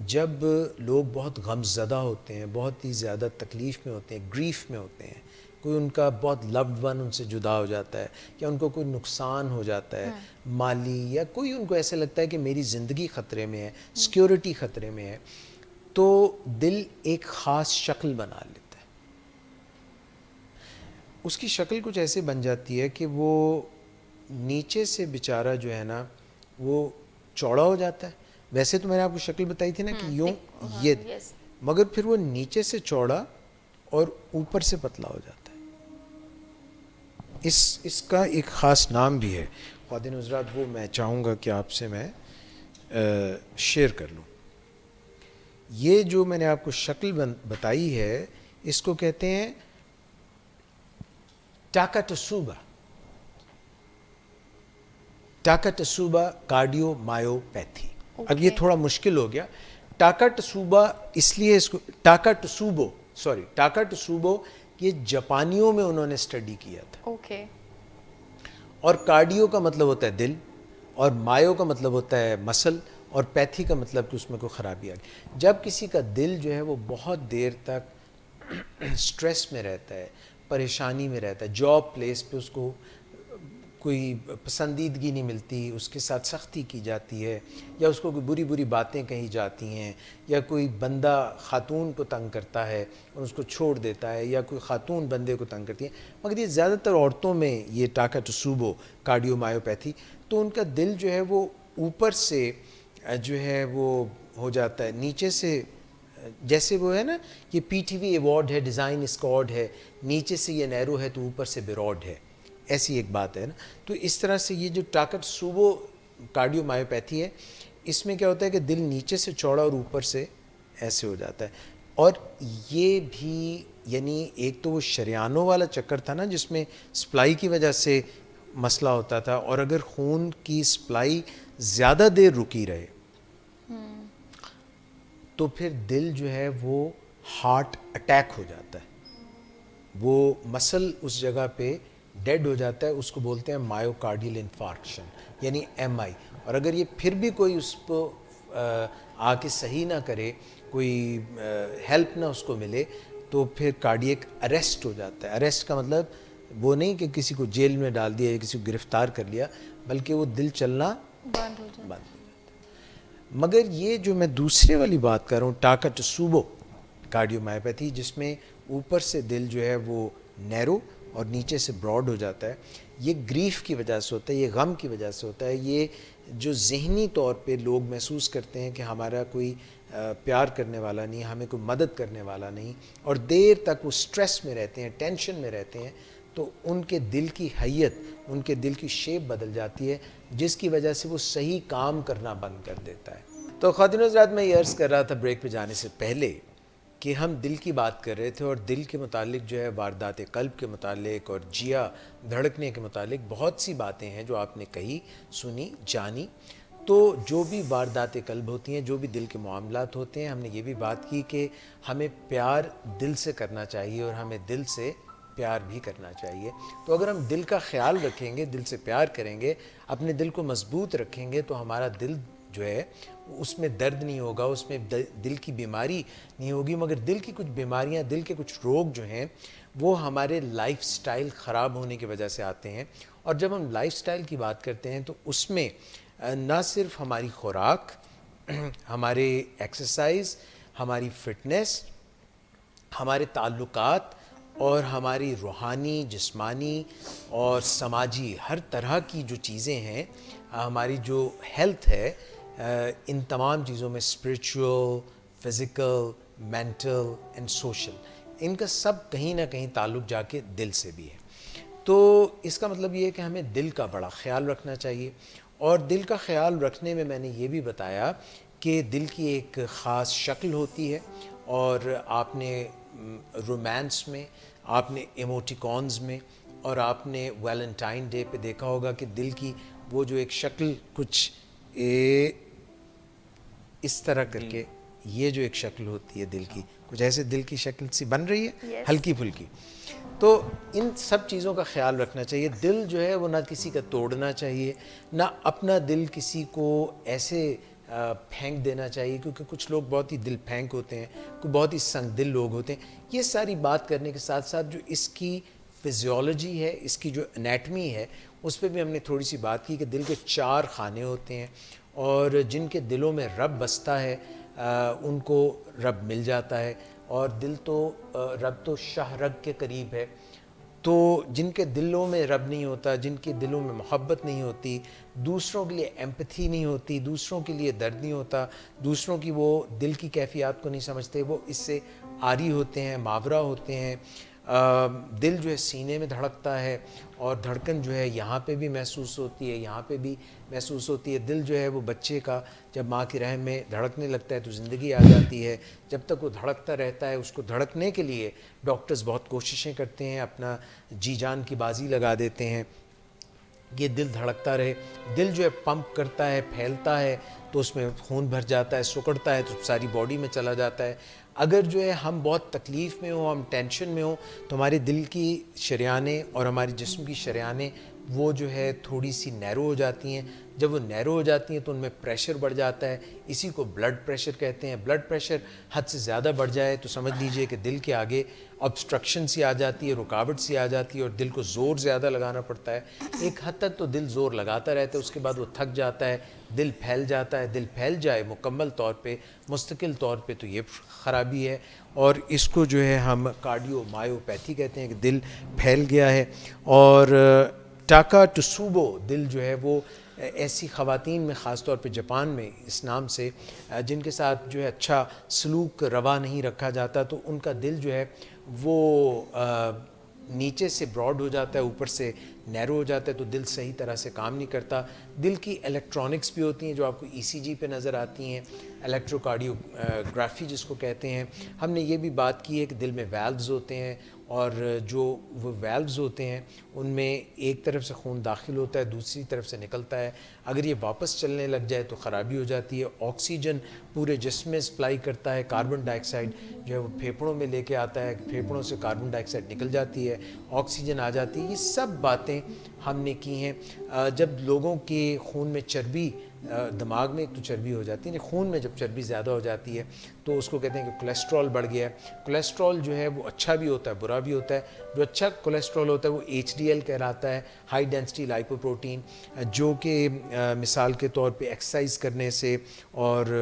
جب لوگ بہت غم زدہ ہوتے ہیں، بہت ہی زیادہ تکلیف میں ہوتے ہیں، گریف میں ہوتے ہیں، کوئی ان کا بہت لوڈ ون ان سے جدا ہو جاتا ہے یا ان کو کوئی نقصان ہو جاتا ہے مالی، یا کوئی ان کو ایسے لگتا ہے کہ میری زندگی خطرے میں ہے، سیکیورٹی خطرے میں ہے، تو دل ایک خاص شکل بنا لیتا ہے. اس کی شکل کچھ ایسے بن جاتی ہے کہ وہ نیچے سے بیچارہ جو ہے نا وہ چوڑا ہو جاتا ہے. ویسے تو میں نے آپ کو شکل بتائی تھی نا کہ یوں یہ، مگر پھر وہ نیچے سے چوڑا اور اوپر سے پتلا ہو جاتا ہے. اس کا ایک خاص نام بھی ہے. خواتین حضرات، وہ میں چاہوں گا کہ آپ سے میں شیئر کر لوں. یہ جو میں نے آپ کو شکل بتائی ہے اس کو کہتے ہیں ٹاکاٹسوبا. ٹاکاٹسوبا کارڈیو مایوپیتھی. اب یہ تھوڑا مشکل ہو گیا. ٹاکاٹسوبا اس لیے اس کو ٹاکاٹسوبو یہ جاپانیوں میں انہوں نے اسٹڈی کیا تھا. اور کارڈیو کا مطلب ہوتا ہے دل، اور مایو کا مطلب ہوتا ہے مسل، اور پیتھی کا مطلب کہ اس میں کوئی خرابی آ گئی. جب کسی کا دل جو ہے وہ بہت دیر تک سٹریس میں رہتا ہے، پریشانی میں رہتا ہے، جاب پلیس پہ اس کو کوئی پسندیدگی نہیں ملتی، اس کے ساتھ سختی کی جاتی ہے، یا اس کو کوئی بری بری باتیں کہی جاتی ہیں، یا کوئی بندہ خاتون کو تنگ کرتا ہے اور اس کو چھوڑ دیتا ہے، یا کوئی خاتون بندے کو تنگ کرتی ہے. مگر یہ زیادہ تر عورتوں میں یہ ٹاکاٹسوبو کارڈیو مایوپیتھی، تو ان کا دل جو ہے وہ اوپر سے جو ہے وہ ہو جاتا ہے، نیچے سے جیسے وہ ہے نا یہ پی ٹی وی ایوارڈ ہے، ڈیزائن اسکواڈ ہے، نیچے سے یہ نیرو ہے تو اوپر سے براڈ ہے، ایسی ایک بات ہے نا. تو اس طرح سے یہ جو ٹاکاٹسوبو کارڈیو مایوپیتھی ہے، اس میں کیا ہوتا ہے کہ دل نیچے سے چوڑا اور اوپر سے ایسے ہو جاتا ہے. اور یہ بھی یعنی ایک تو وہ شریانوں والا چکر تھا نا جس میں سپلائی کی وجہ سے مسئلہ ہوتا تھا، اور اگر خون کی سپلائی زیادہ دیر رکی رہے تو پھر دل جو ہے وہ ہارٹ اٹیک ہو جاتا ہے، وہ مسل اس جگہ پہ ڈیڈ ہو جاتا ہے. اس کو بولتے ہیں مایوکارڈیل انفارکشن یعنی ایم آئی. اور اگر یہ پھر بھی کوئی اس کو آ کے صحیح نہ کرے، کوئی ہیلپ نہ اس کو ملے، تو پھر کارڈیک اریسٹ ہو جاتا ہے. اریسٹ کا مطلب وہ نہیں کہ کسی کو جیل میں ڈال دیا یا کسی کو گرفتار کر لیا، بلکہ وہ دل چلنا بند ہو جاتا ہے. مگر یہ جو میں دوسرے والی بات کر رہا ہوں ٹاکاٹسوبو کارڈیو مایوپیتھی، جس میں اوپر سے دل جو ہے وہ نیرو اور نیچے سے براڈ ہو جاتا ہے، یہ گریف کی وجہ سے ہوتا ہے، یہ غم کی وجہ سے ہوتا ہے. یہ جو ذہنی طور پہ لوگ محسوس کرتے ہیں کہ ہمارا کوئی پیار کرنے والا نہیں، ہمیں کوئی مدد کرنے والا نہیں، اور دیر تک وہ سٹریس میں رہتے ہیں، ٹینشن میں رہتے ہیں، تو ان کے دل کی حیت، ان کے دل کی شیپ بدل جاتی ہے، جس کی وجہ سے وہ صحیح کام کرنا بند کر دیتا ہے. تو خواتین و حضرات، میں یہ عرض کر رہا تھا بریک پہ جانے سے پہلے کہ ہم دل کی بات کر رہے تھے، اور دل کے متعلق جو ہے واردات قلب کے متعلق اور جیا دھڑکنے کے متعلق بہت سی باتیں ہیں جو آپ نے کہی، سنی، جانی. تو جو بھی واردات قلب ہوتی ہیں، جو بھی دل کے معاملات ہوتے ہیں، ہم نے یہ بھی بات کی کہ ہمیں پیار دل سے کرنا چاہیے اور ہمیں دل سے پیار بھی کرنا چاہیے. تو اگر ہم دل کا خیال رکھیں گے، دل سے پیار کریں گے، اپنے دل کو مضبوط رکھیں گے، تو ہمارا دل جو ہے اس میں درد نہیں ہوگا، اس میں دل کی بیماری نہیں ہوگی. مگر دل کی کچھ بیماریاں، دل کے کچھ روگ جو ہیں وہ ہمارے لائف سٹائل خراب ہونے کی وجہ سے آتے ہیں. اور جب ہم لائف سٹائل کی بات کرتے ہیں تو اس میں نہ صرف ہماری خوراک، ہمارے ایکسرسائز، ہماری فٹنس، ہمارے تعلقات، اور ہماری روحانی، جسمانی اور سماجی ہر طرح کی جو چیزیں ہیں، ہماری جو ہیلتھ ہے، ان تمام چیزوں میں spiritual, physical, mental and social, ان کا سب کہیں نہ کہیں تعلق جا کے دل سے بھی ہے. تو اس کا مطلب یہ ہے کہ ہمیں دل کا بڑا خیال رکھنا چاہیے. اور دل کا خیال رکھنے میں نے یہ بھی بتایا کہ دل کی ایک خاص شکل ہوتی ہے، اور آپ نے رومانس میں، آپ نے ایموٹیکونز میں، اور آپ نے ویلنٹائن ڈے پہ دیکھا ہوگا کہ دل کی وہ جو ایک شکل کچھ اس طرح کر کے، یہ جو ایک شکل ہوتی ہے دل کی، کچھ ایسے دل کی شکل سی بن رہی ہے ہلکی پھلکی. تو ان سب چیزوں کا خیال رکھنا چاہیے. دل جو ہے وہ نہ کسی کا توڑنا چاہیے، نہ اپنا دل کسی کو ایسے پھینک دینا چاہیے، کیونکہ کچھ لوگ بہت ہی دل پھینک ہوتے ہیں، کوئی بہت ہی سنگ دل لوگ ہوتے ہیں. یہ ساری بات کرنے کے ساتھ ساتھ جو اس کی فزیولوجی ہے، اس کی جو انیٹمی ہے، اس پہ بھی ہم نے تھوڑی سی بات کی کہ دل کے 4 خانے ہوتے ہیں، اور جن کے دلوں میں رب بستا ہے ان کو رب مل جاتا ہے. اور دل تو رب تو شاہ رگ کے قریب ہے. تو جن کے دلوں میں رب نہیں ہوتا، جن کے دلوں میں محبت نہیں ہوتی، دوسروں کے لیے ایمپتھی نہیں ہوتی، دوسروں کے لیے درد نہیں ہوتا، دوسروں کی وہ دل کی کیفیات کو نہیں سمجھتے، وہ اس سے عاری ہوتے ہیں، ماورا ہوتے ہیں. دل جو ہے سینے میں دھڑکتا ہے، اور دھڑکن جو ہے یہاں پہ بھی محسوس ہوتی ہے، یہاں پہ بھی محسوس ہوتی ہے. دل جو ہے وہ بچے کا جب ماں کی رحم میں دھڑکنے لگتا ہے تو زندگی آ جاتی ہے. جب تک وہ دھڑکتا رہتا ہے، اس کو دھڑکنے کے لیے ڈاکٹرز بہت کوششیں کرتے ہیں، اپنا جی جان کی بازی لگا دیتے ہیں یہ دل دھڑکتا رہے. دل جو ہے پمپ کرتا ہے، پھیلتا ہے تو اس میں خون بھر جاتا ہے، سکڑتا ہے تو ساری باڈی میں چلا جاتا ہے. اگر جو ہے ہم بہت تکلیف میں ہوں، ہم ٹینشن میں ہوں، تو ہمارے دل کی شریانیں اور ہمارے جسم کی شریانیں وہ جو ہے تھوڑی سی نیرو ہو جاتی ہیں. جب وہ نیرو ہو جاتی ہیں تو ان میں پریشر بڑھ جاتا ہے، اسی کو بلڈ پریشر کہتے ہیں. بلڈ پریشر حد سے زیادہ بڑھ جائے تو سمجھ لیجئے کہ دل کے آگے obstruction سی آ جاتی ہے، رکاوٹ سی آ جاتی ہے، اور دل کو زور زیادہ لگانا پڑتا ہے. ایک حد تک تو دل زور لگاتا رہتا ہے، اس کے بعد وہ تھک جاتا ہے، دل پھیل جاتا ہے. دل پھیل جائے مکمل طور پہ، مستقل طور پہ، تو یہ خرابی ہے. اور اس کو جو ہے ہم کارڈیو مایوپیتھی کہتے ہیں کہ دل پھیل گیا ہے. اور ٹاکا ٹسوبو دل جو ہے وہ ایسی خواتین میں، خاص طور پہ جاپان میں اس نام سے، جن کے ساتھ جو ہے اچھا سلوک روا نہیں رکھا جاتا، تو ان کا دل جو ہے وہ نیچے سے براڈ ہو جاتا ہے، اوپر سے نیرو ہو جاتا ہے، تو دل صحیح طرح سے کام نہیں کرتا. دل کی الیکٹرانکس بھی ہوتی ہیں جو آپ کو ای سی جی پہ نظر آتی ہیں، الیکٹرو کارڈیوگرافی جس کو کہتے ہیں. ہم نے یہ بھی بات کی ہے کہ دل میں ویلوز ہوتے ہیں، اور جو وہ ویلوز ہوتے ہیں ان میں ایک طرف سے خون داخل ہوتا ہے، دوسری طرف سے نکلتا ہے. اگر یہ واپس چلنے لگ جائے تو خرابی ہو جاتی ہے. آکسیجن پورے جسم میں سپلائی کرتا ہے، کاربن ڈائی آکسائڈ جو ہے وہ پھیپھڑوں میں لے کے آتا ہے، پھیپھڑوں سے کاربن ڈائی آکسائڈ نکل جاتی ہے، آکسیجن آ جاتی ہے. یہ سب باتیں ہم نے کی ہیں. جب لوگوں کے خون میں چربی، دماغ میں ایک تو چربی ہو جاتی ہے، خون میں جب چربی زیادہ ہو جاتی ہے تو اس کو کہتے ہیں کہ کولیسٹرول بڑھ گیا ہے. کولیسٹرول جو ہے وہ اچھا بھی ہوتا ہے، برا بھی ہوتا ہے. جو اچھا کولیسٹرول ہوتا ہے وہ ایچ ڈی ایل کہلاتا ہے، ہائی ڈینسٹی لائپو پروٹین، جو کہ مثال کے طور پہ ایکسرسائز کرنے سے اور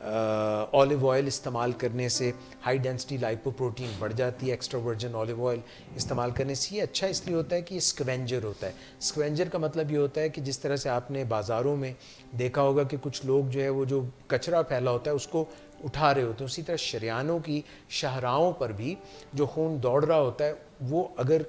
اولیو آئل استعمال کرنے سے ہائی ڈینسٹی لائپو پروٹین بڑھ جاتی ہے. ایکسٹرا ورجن اولیو آئل استعمال کرنے سے یہ اچھا اس لیے ہوتا ہے کہ یہ اسکوینجر ہوتا ہے. اسکوینجر کا مطلب یہ ہوتا ہے کہ جس طرح سے آپ نے بازاروں میں دیکھا ہوگا کہ کچھ لوگ جو ہے وہ جو کچرا پھیلا ہوتا ہے اس کو اٹھا رہے ہوتے ہیں، اسی طرح شریانوں کی شاہراہوں پر بھی جو خون دوڑ رہا ہوتا ہے وہ اگر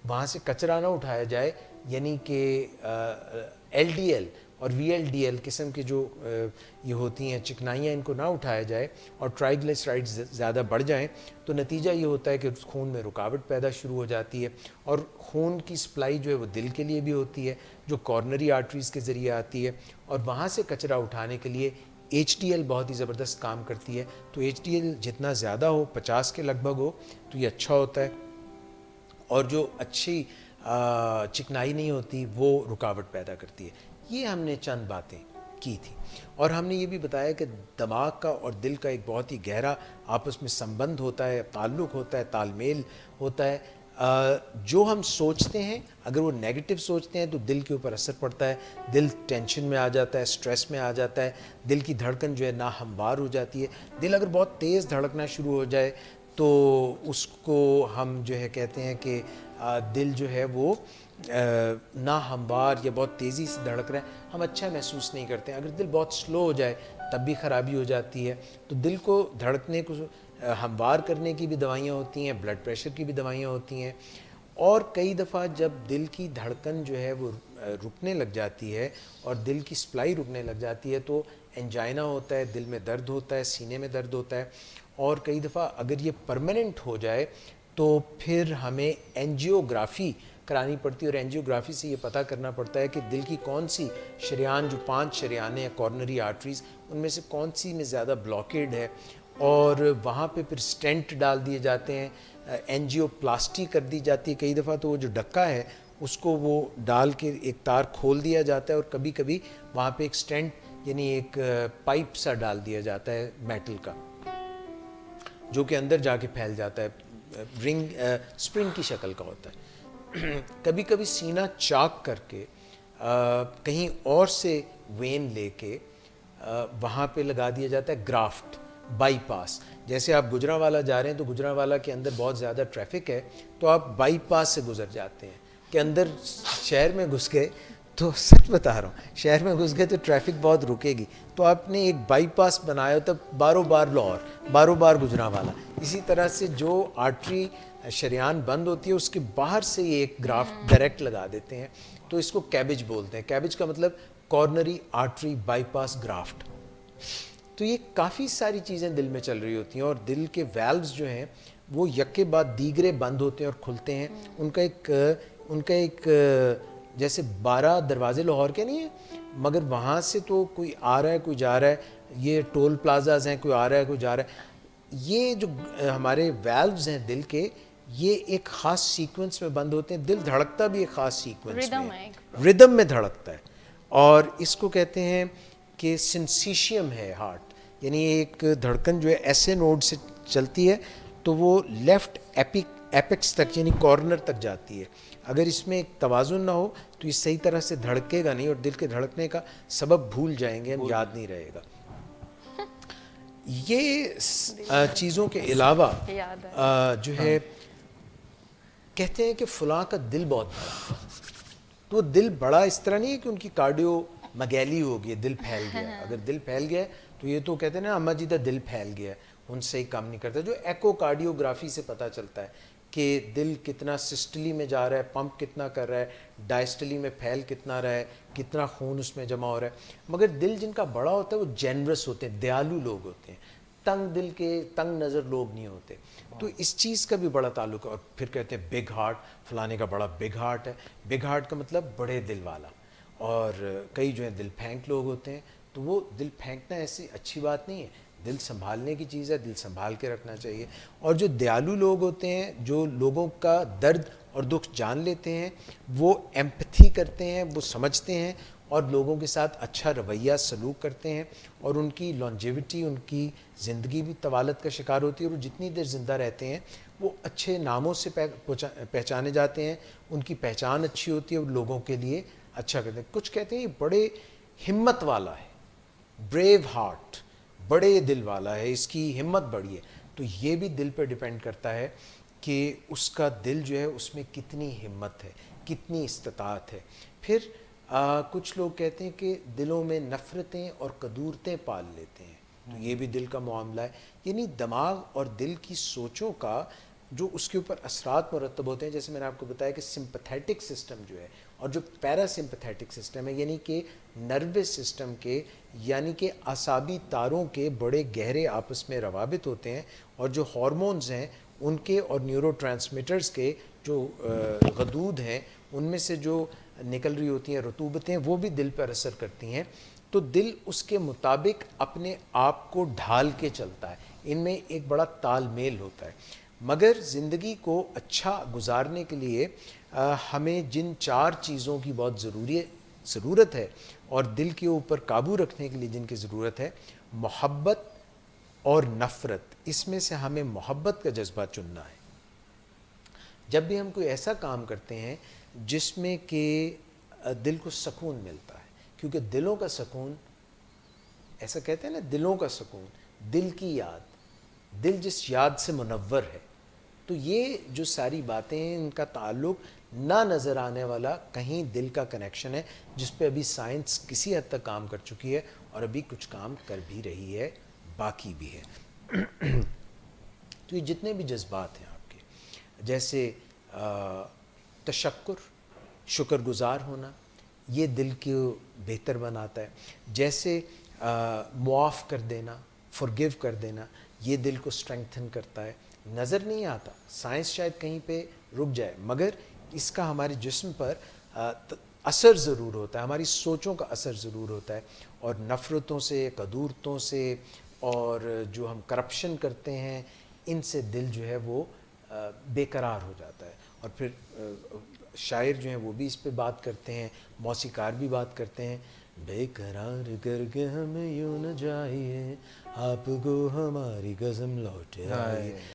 وہاں سے کچرا نہ اٹھایا جائے، یعنی کہ ایل ڈی ایل اور وی ایل ڈی ایل قسم کی جو یہ ہوتی ہیں چکنائیاں، ان کو نہ اٹھایا جائے اور ٹرائیگلیسرائڈز زیادہ بڑھ جائیں، تو نتیجہ یہ ہوتا ہے کہ خون میں رکاوٹ پیدا شروع ہو جاتی ہے. اور خون کی سپلائی جو ہے وہ دل کے لیے بھی ہوتی ہے، جو کارنری آرٹریز کے ذریعے آتی ہے، اور وہاں سے کچرا اٹھانے کے لیے ایچ ڈی ایل بہت ہی زبردست کام کرتی ہے. تو ایچ ڈی ایل جتنا زیادہ ہو، 50 کے لگ بھگ ہو، تو یہ اچھا ہوتا ہے. اور جو اچھی چکنائی نہیں ہوتی وہ رکاوٹ پیدا کرتی ہے. یہ ہم نے چند باتیں کی تھی. اور ہم نے یہ بھی بتایا کہ دماغ کا اور دل کا ایک بہت ہی گہرا آپس میں سمبند ہوتا ہے، تعلق ہوتا ہے، تال میل ہوتا ہے. جو ہم سوچتے ہیں اگر وہ نیگیٹو سوچتے ہیں تو دل کے اوپر اثر پڑتا ہے، دل ٹینشن میں آ جاتا ہے، سٹریس میں آ جاتا ہے، دل کی دھڑکن جو ہے ناہموار ہو جاتی ہے. دل اگر بہت تیز دھڑکنا شروع ہو جائے تو اس کو ہم جو ہے کہتے ہیں کہ دل جو ہے وہ ناہموار یا بہت تیزی سے دھڑک رہا ہے، ہم اچھا محسوس نہیں کرتے ہیں. اگر دل بہت سلو ہو جائے تب بھی خرابی ہو جاتی ہے. تو دل کو دھڑکنے کو ہموار کرنے کی بھی دوائیاں ہوتی ہیں، بلڈ پریشر کی بھی دوائیاں ہوتی ہیں. اور کئی دفعہ جب دل کی دھڑکن جو ہے وہ رکنے لگ جاتی ہے اور دل کی سپلائی رکنے لگ جاتی ہے تو انجائنا ہوتا ہے، دل میں درد ہوتا ہے، سینے میں درد ہوتا ہے. اور کئی دفعہ اگر یہ پرماننٹ ہو جائے تو پھر ہمیں اینجیوگرافی کرانی پڑتی ہے. اور اینجیوگرافی سے یہ پتہ کرنا پڑتا ہے کہ دل کی کون سی شریان، جو 5 شریانیں ہیں کارنری آرٹریز، ان میں سے کون سی میں زیادہ بلاکیڈ ہے، اور وہاں پہ پھر سٹینٹ ڈال دیے جاتے ہیں، اینجیو پلاسٹی کر دی جاتی ہے. کئی دفعہ تو وہ جو ڈکا ہے اس کو وہ ڈال کے ایک تار کھول دیا جاتا ہے، اور کبھی کبھی وہاں پہ ایک سٹینٹ یعنی ایک پائپ سا ڈال دیا جاتا ہے میٹل کا جو کہ اندر جا کے پھیل جاتا ہے، رنگ اسپرنگ کی شکل کا ہوتا ہے. کبھی کبھی سینہ چاک کر کے کہیں اور سے وین لے کے وہاں پہ لگا دیا جاتا ہے گرافٹ، بائی پاس. جیسے آپ گجرانوالہ جا رہے ہیں تو گجرانوالہ کے اندر بہت زیادہ ٹریفک ہے تو آپ بائی پاس سے گزر جاتے ہیں کہ اندر شہر میں گھس گئے تو سچ بتا رہا ہوں شہر میں گھس گئے تو ٹریفک بہت رکے گی، تو آپ نے ایک بائی پاس بنایا تو باروں بار لاہور، باروں بار گجرانوالہ. اسی طرح سے جو آرٹری شریان بند ہوتی ہے اس کے باہر سے یہ ایک گرافٹ ڈائریکٹ لگا دیتے ہیں، تو اس کو کیبج بولتے ہیں. کیبج کا مطلب coronary artery bypass graft. تو یہ کافی ساری چیزیں دل میں چل رہی ہوتی ہیں، اور دل کے ویلوز جو ہیں وہ یکے بعد دیگرے بند ہوتے ہیں اور کھلتے ہیں. ان کا ایک جیسے 12 دروازے لاہور کے نہیں ہیں، مگر وہاں سے تو کوئی آ رہا ہے کوئی جا رہا ہے، یہ ٹول پلازاز ہیں، کوئی آ رہا ہے کوئی جا رہا ہے. یہ جو ہمارے ویلوز ہیں دل کے، یہ ایک خاص سیکوینس میں بند ہوتے ہیں. دل دھڑکتا بھی ایک خاص سیکوینس میں، ردم میں دھڑکتا ہے. اور اس کو کہتے ہیں کہ سنسیشیم ہے ہارٹ، یعنی ایک دھڑکن جو ہے ایسے نوڈ سے چلتی ہے تو وہ لیفٹ ایپیکس تک یعنی کارنر تک جاتی ہے. اگر اس میں ایک توازن نہ ہو تو یہ صحیح طرح سے دھڑکے گا نہیں، اور دل کے دھڑکنے کا سبب بھول جائیں گے ہم، یاد نہیں رہے گا. یہ چیزوں کے علاوہ جو ہے کہتے ہیں کہ فلاں کا دل بہت بڑا، تو دل بڑا اس طرح نہیں ہے کہ ان کی کارڈیو مگیلی ہو گئی، دل پھیل گیا. اگر دل پھیل گیا تو یہ تو کہتے ہیں نا اماں جی دا دل پھیل گیا، ان سے ہی کام نہیں کرتا. جو ایکو کارڈیوگرافی سے پتہ چلتا ہے کہ دل کتنا سسٹلی میں جا رہا ہے، پمپ کتنا کر رہا ہے، ڈائسٹلی میں پھیل کتنا رہا ہے، کتنا خون اس میں جمع ہو رہا ہے. مگر دل جن کا بڑا ہوتا ہے وہ جینرس ہوتے ہیں، دیالو لوگ ہوتے ہیں، تنگ دل کے تنگ نظر لوگ نہیں ہوتے. تو اس چیز کا بھی بڑا تعلق ہے. اور پھر کہتے ہیں بگ ہارٹ، فلانے کا بڑا بگ ہارٹ ہے. بگ ہارٹ کا مطلب بڑے دل والا. اور کئی جو ہیں دل پھینک لوگ ہوتے ہیں، تو وہ دل پھینکنا ایسی اچھی بات نہیں ہے، دل سنبھالنے کی چیز ہے، دل سنبھال کے رکھنا چاہیے. اور جو دیالو لوگ ہوتے ہیں، جو لوگوں کا درد اور دکھ جان لیتے ہیں، وہ ایمپتھی کرتے ہیں، وہ سمجھتے ہیں اور لوگوں کے ساتھ اچھا رویہ سلوک کرتے ہیں، اور ان کی لانجیوٹی، ان کی زندگی بھی طوالت کا شکار ہوتی ہے. اور وہ جتنی دیر زندہ رہتے ہیں وہ اچھے ناموں سے پہچانے جاتے ہیں، ان کی پہچان اچھی ہوتی ہے، اور لوگوں کے لیے اچھا کرتے ہیں. کچھ کہتے ہیں یہ بڑے ہمت والا ہے، بریو ہارٹ، بڑے دل والا ہے، اس کی ہمت بڑی ہے. تو یہ بھی دل پہ ڈیپینڈ کرتا ہے کہ اس کا دل جو ہے اس میں کتنی ہمت ہے، کتنی استطاعت ہے. پھر کچھ لوگ کہتے ہیں کہ دلوں میں نفرتیں اور قدورتیں پال لیتے ہیں، تو یہ بھی دل کا معاملہ ہے. یعنی دماغ اور دل کی سوچوں کا جو اس کے اوپر اثرات مرتب ہوتے ہیں، جیسے میں نے آپ کو بتایا کہ سمپتھیٹک سسٹم جو ہے اور جو پیرا سمپتھیٹک سسٹم ہے، یعنی کہ نروس سسٹم کے، یعنی کہ اعصابی تاروں کے بڑے گہرے آپس میں روابط ہوتے ہیں، اور جو ہارمونز ہیں ان کے اور نیورو ٹرانسمیٹرز کے جو غدود ہیں ان میں سے جو نکل رہی ہوتی ہیں رطوبتیں، وہ بھی دل پر اثر کرتی ہیں. تو دل اس کے مطابق اپنے آپ کو ڈھال کے چلتا ہے، ان میں ایک بڑا تال میل ہوتا ہے. مگر زندگی کو اچھا گزارنے کے لیے ہمیں جن 4 چیزوں کی بہت ضرورت ہے، اور دل کے اوپر قابو رکھنے کے لیے جن کی ضرورت ہے، محبت اور نفرت. اس میں سے ہمیں محبت کا جذبہ چننا ہے. جب بھی ہم کوئی ایسا کام کرتے ہیں جس میں کہ دل کو سکون ملتا ہے، کیونکہ دلوں کا سکون، ایسا کہتے ہیں نا دلوں کا سکون، دل کی یاد، دل جس یاد سے منور ہے. تو یہ جو ساری باتیں ہیں ان کا تعلق نہ نظر آنے والا کہیں دل کا کنیکشن ہے، جس پہ ابھی سائنس کسی حد تک کام کر چکی ہے، اور ابھی کچھ کام کر بھی رہی ہے، باقی بھی ہے. تو یہ جتنے بھی جذبات ہیں آپ کے، جیسے تشکر، شکر گزار ہونا، یہ دل کو بہتر بناتا ہے. جیسے معاف کر دینا، forgive کر دینا، یہ دل کو strengthen کرتا ہے. نظر نہیں آتا، سائنس شاید کہیں پہ رک جائے، مگر اس کا ہمارے جسم پر اثر ضرور ہوتا ہے، ہماری سوچوں کا اثر ضرور ہوتا ہے. اور نفرتوں سے، قدورتوں سے، اور جو ہم کرپشن کرتے ہیں، ان سے دل جو ہے وہ بے قرار ہو جاتا ہے. اور پھر شاعر جو ہیں وہ بھی اس پہ بات کرتے ہیں، موسیقار بھی بات کرتے ہیں. بے قرار کر کے ہمیں یوں نہ جائیے، آپ کو ہماری قسم لوٹ آئی.